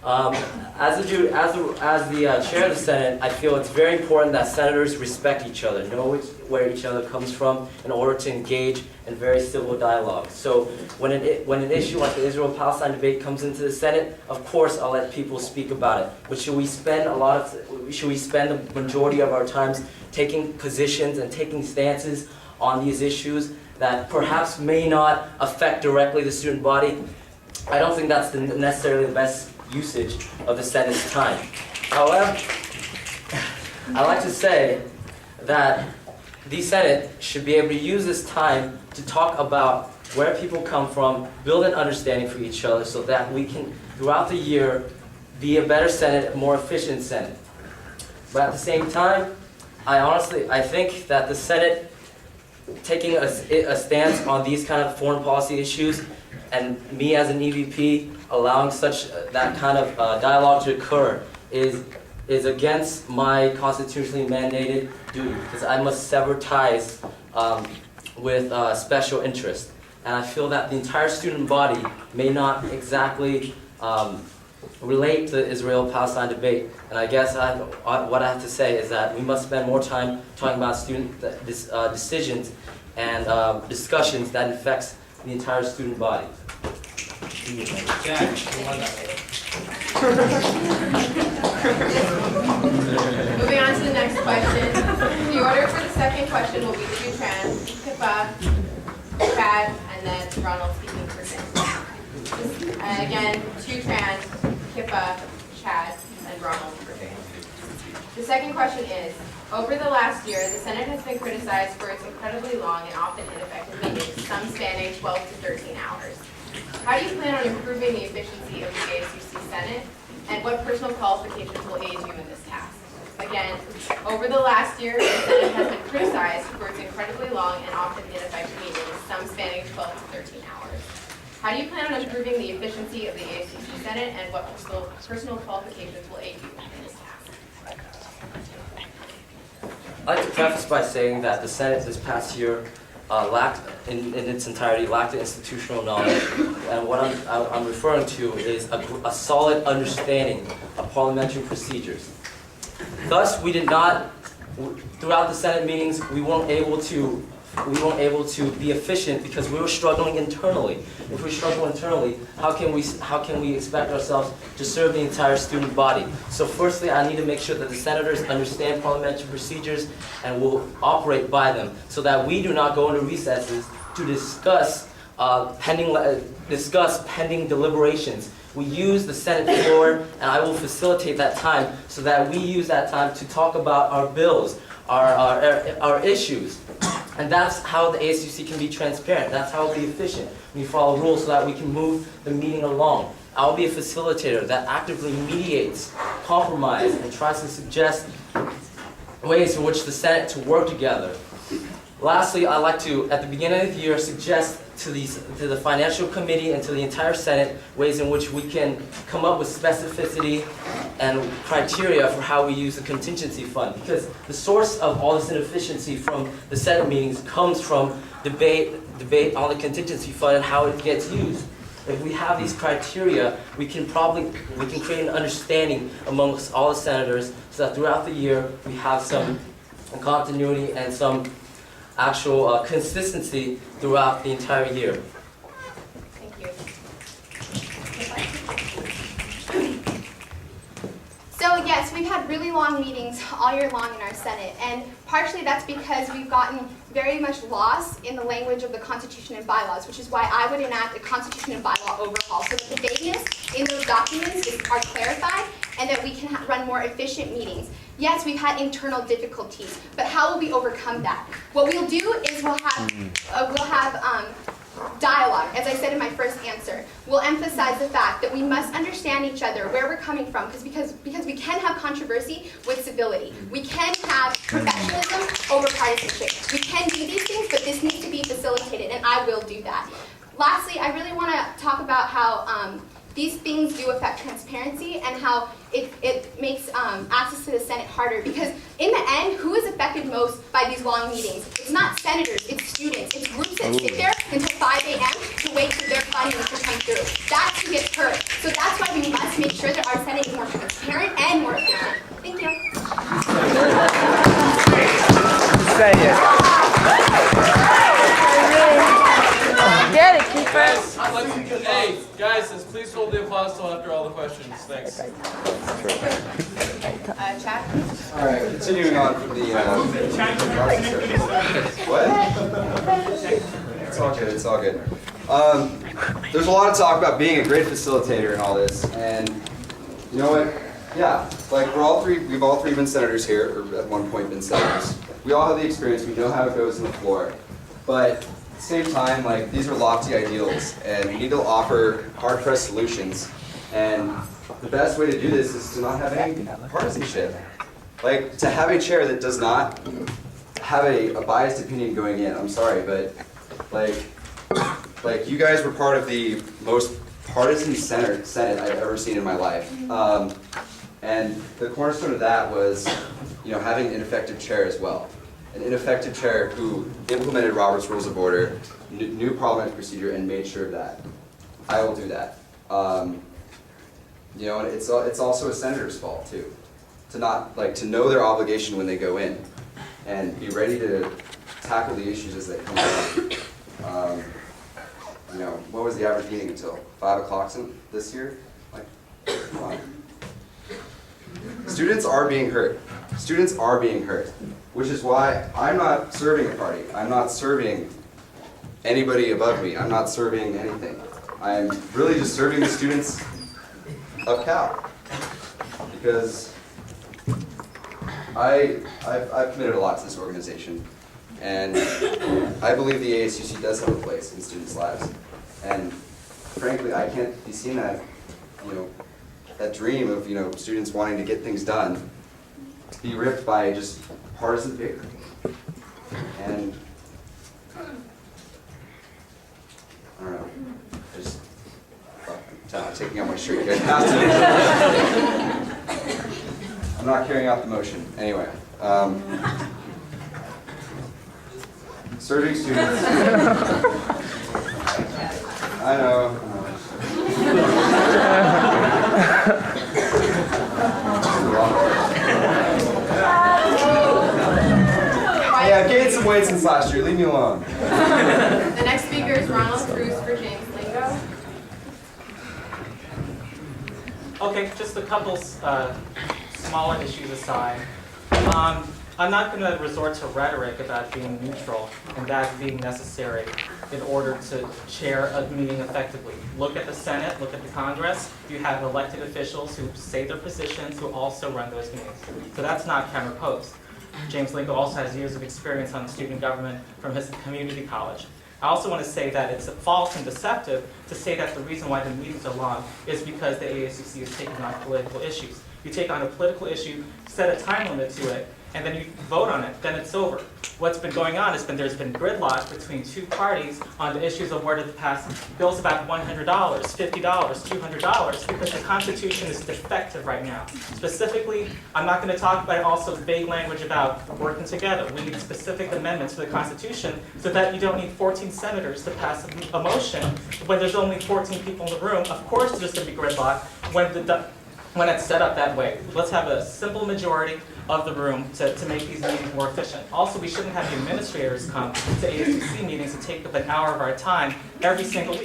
As the chair of the Senate, I feel it's very important that senators respect each other, know where each other comes from in order to engage in very civil dialogue. So when an issue like the Israel-Palestine debate comes into the Senate, of course I'll let people speak about it. But should we spend the majority of our times taking positions and taking stances on these issues that perhaps may not affect directly the student body? I don't think that's necessarily the best usage of the Senate's time. However, I like to say that the Senate should be able to use this time to talk about where people come from, build an understanding for each other so that we can, throughout the year, be a better Senate, a more efficient Senate. But at the same time, I think that the Senate taking a stance on these kind of foreign policy issues and me as an EVP allowing that kind of dialogue to occur is against my constitutionally mandated duty, because I must sever ties with special interest. And I feel that the entire student body may not exactly relate to the Israel-Palestine debate. And I guess what I have to say is that we must spend more time talking about student decisions and discussions that affects the entire student body. Moving on to the next question. The order for the second question will be Tran, Kippa, Chad, and then Ronald speaking for Tim. Again, Tran, Kippa, Chad, and Ronald for Tim. The second question is, over the last year, the Senate has been criticized for its incredibly long and often ineffective meetings, some spanning 12 to 13 hours. How do you plan on improving the efficiency of the ASUC Senate, and what personal qualifications will aid you in this task? Again, over the last year, the Senate has been criticized for its incredibly long and often ineffective meetings, some spanning 12 to 13 hours. How do you plan on improving the efficiency of the ASUC Senate, and what personal qualifications will aid you in this task? I'd like to preface by saying that the Senate this past year lacked, in its entirety, lacked the institutional knowledge. And what I'm referring to is a solid understanding of parliamentary procedures. Thus, we did not, throughout the Senate meetings, we weren't able to be efficient because we were struggling internally. If we struggle internally, how can we expect ourselves to serve the entire student body? So firstly, I need to make sure that the senators understand parliamentary procedures and will operate by them so that we do not go into recesses to discuss pending deliberations. We use the Senate floor, and I will facilitate that time so that we use that time to talk about our bills, our issues. And that's how the ASUC can be transparent. That's how it'll be efficient. We follow rules so that we can move the meeting along. I'll be a facilitator that actively mediates compromise and tries to suggest ways in which the Senate to work together. Lastly, I'd like to, at the beginning of the year, suggest to the Financial Committee and to the entire Senate ways in which we can come up with specificity and criteria for how we use the contingency fund. Because the source of all this inefficiency from the Senate meetings comes from debate on the contingency fund and how it gets used. If we have these criteria, we can create an understanding amongst all the senators so that throughout the year we have some continuity and some actual consistency throughout the entire year. Thank you. So yes, we've had really long meetings all year long in our Senate, and partially that's because we've gotten very much lost in the language of the Constitution and bylaws, which is why I would enact a Constitution and bylaw overhaul so that the vagueness in those documents are clarified and that we can run more efficient meetings. Yes, we've had internal difficulties, but how will we overcome that? What we'll do is we'll have dialogue, as I said in my first answer. We'll emphasize the fact that we must understand each other, where we're coming from, because we can have controversy with civility. We can have professionalism over partisanship. We can do these things, but this needs to be facilitated, and I will do that. Lastly, I really want to talk about how these things do affect transparency and how it makes access to the Senate harder, because in the end, who is affected most by these long meetings? It's not senators, it's students, it's groups that sit there until 5 a.m. to wait for their funding to come through. That's who gets hurt. So that's why we must make sure that our hold the applause till after all the questions. Thanks. Chad? All right, continuing on from the. What? It's all good. It's all good. There's a lot of talk about being a great facilitator and all this, and you know what? Yeah, like we've all three been senators here, or at one point been senators. We all have the experience. We know how it goes on the floor, but at the same time, like these are lofty ideals, and we need to offer hard-pressed solutions. And the best way to do this is to not have any partisanship. Like, to have a chair that does not have a biased opinion going in. I'm sorry, but like you guys were part of the most partisan Senate I've ever seen in my life. And the cornerstone of that was, having an ineffective chair as well. An ineffective chair who implemented Robert's Rules of Order, knew parliamentary procedure, and made sure of that. I will do that. And it's also a senator's fault too, to know their obligation when they go in, and be ready to tackle the issues as they come up. What was the average meeting until 5 o'clock this year? Like, come on. Students are being hurt. Students are being hurt, which is why I'm not serving a party. I'm not serving anybody above me. I'm not serving anything. I'm really just serving the students of Cal, because I've committed a lot to this organization, and I believe the ASUC does have a place in students' lives. And frankly, I can't be seen that, that dream of students wanting to get things done to be ripped by just partisan bickering. And I don't know, I'm taking out my shirt. You guys have to. I'm not carrying out the motion. Anyway, serving students. I know. Hey, I've gained some weight since last year. Leave me alone. The next speaker is Ronald Cruz for James Lingo. Okay, just a couple smaller issues aside. I'm not going to resort to rhetoric about being neutral and that being necessary in order to chair a meeting effectively. Look at the Senate, look at the Congress. You have elected officials who say their positions, who also run those meetings. So that's not counterposed. James Lingo also has years of experience on student government from his community college. I also want to say that it's false and deceptive to say that the reason why the meetings are long is because the ASUC is taking on political issues. You take on a political issue, set a time limit to it, and then you vote on it, then it's over. What's been going on is there's been gridlock between two parties on the issues of where to pass bills about $100, $50, $200, because the Constitution is defective right now. Specifically, I'm not going to talk about also vague language about working together. We need specific amendments to the Constitution so that you don't need 14 senators to pass a motion when there's only 14 people in the room. Of course there's going to be gridlock when it's set up that way. Let's have a simple majority of the room to make these meetings more efficient. Also, we shouldn't have the administrators come to ASUC meetings and take up an hour of our time every single week.